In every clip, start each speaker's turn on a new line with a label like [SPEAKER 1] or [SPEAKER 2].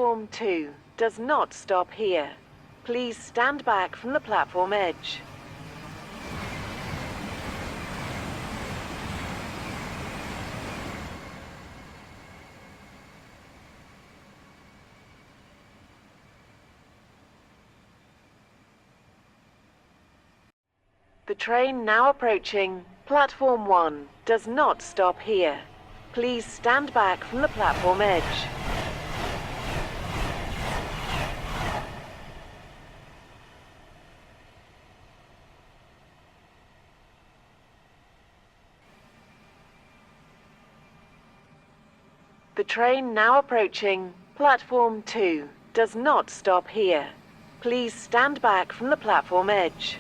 [SPEAKER 1] Platform 2 does not stop here. Please stand back from the platform edge. The train now approaching Platform 1 does not stop here. Please stand back from the platform edge. The train now approaching Platform 2 does not stop here. Please stand back from the platform edge.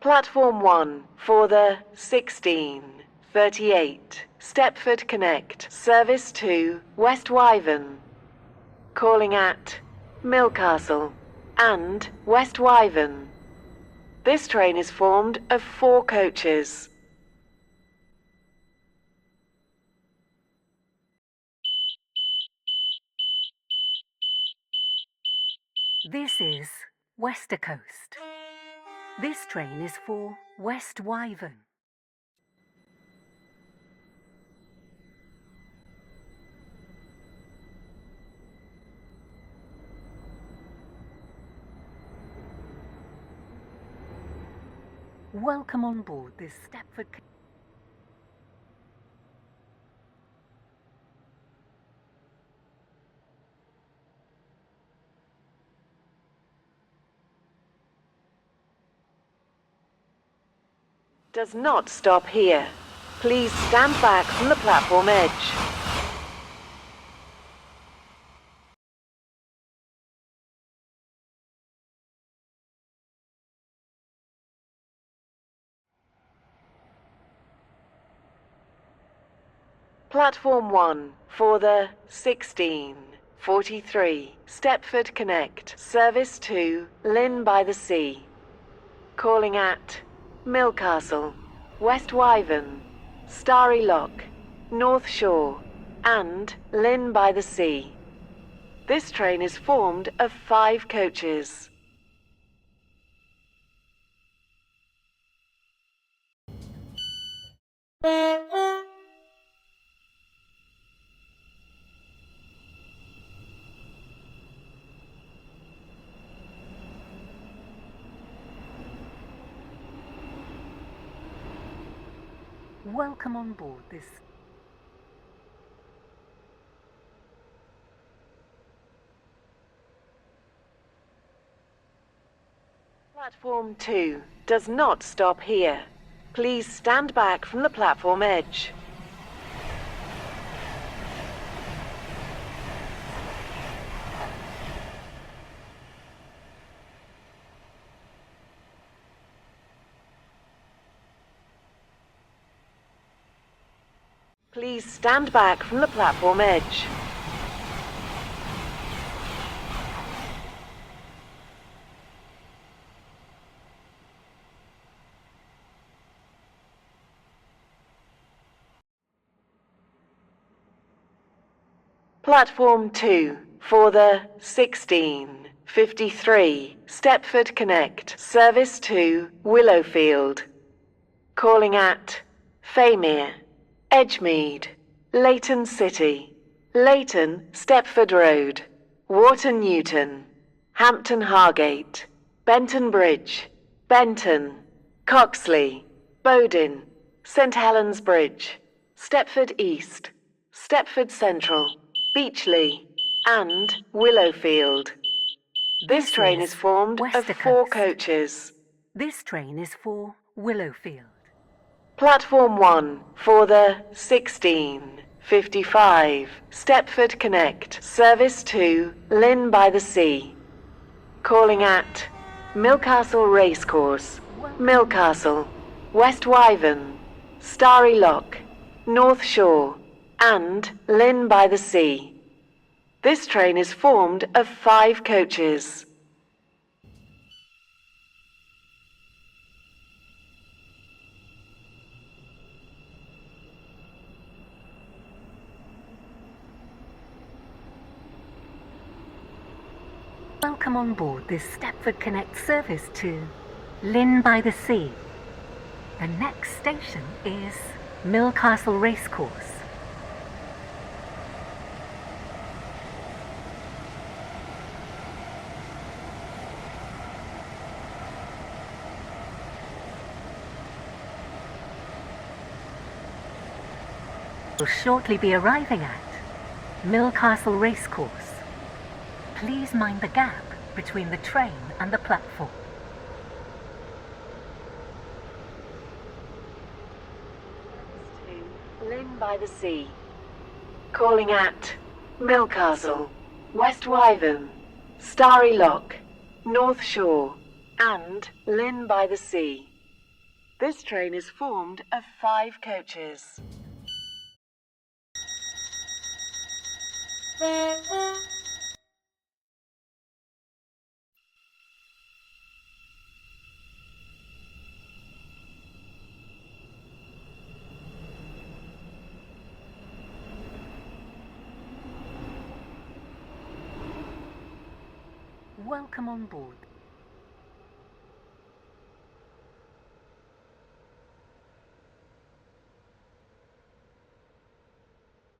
[SPEAKER 1] Platform 1 for the 16:38 Stepford Connect service to West Wyvern. Calling at Millcastle and West Wyvern. This train is formed of 4 coaches.
[SPEAKER 2] This is Westercoast. This train is for West Wyvern. Welcome on board this Stepford.
[SPEAKER 1] Does not stop here. Please stand back from the platform edge. Platform 1 for the 16:43 Stepford Connect service to Lynn by the Sea. Calling at Millcastle, West Wyvern, Starry Lock, North Shore, and Lynn by the Sea. This train is formed of 5 coaches.
[SPEAKER 2] Welcome on board this.
[SPEAKER 1] Platform 2 does not stop here. Please stand back from the platform edge. Please stand back from the platform edge. Platform 2 for the 16:53 Stepford Connect service to Willowfield. Calling at Faymere, Edgemead, Leighton City, Leighton Stepford Road, Wharton Newton, Hampton Hargate, Benton Bridge, Benton, Coxley, Bowdin, St Helens Bridge, Stepford East, Stepford Central, Beechley, and Willowfield. This train is formed of 4 coaches.
[SPEAKER 2] This train is for Willowfield.
[SPEAKER 1] Platform 1 for the 16:55 Stepford Connect service to Lynn by the Sea. Calling at Millcastle Racecourse, Millcastle, West Wyvern, Starry Lock, North Shore, and Lynn by the Sea. This train is formed of 5 coaches.
[SPEAKER 2] Welcome on board this Stepford Connect service to Lynn by the Sea. The next station is Millcastle Racecourse. We'll shortly be arriving at Millcastle Racecourse. Please mind the gap between the train and the platform.
[SPEAKER 1] To Lynn by the Sea. Calling at Millcastle, West Wyvern, Starry Lock, North Shore, and Lynn by the Sea. This train is formed of 5 coaches.
[SPEAKER 2] Welcome on board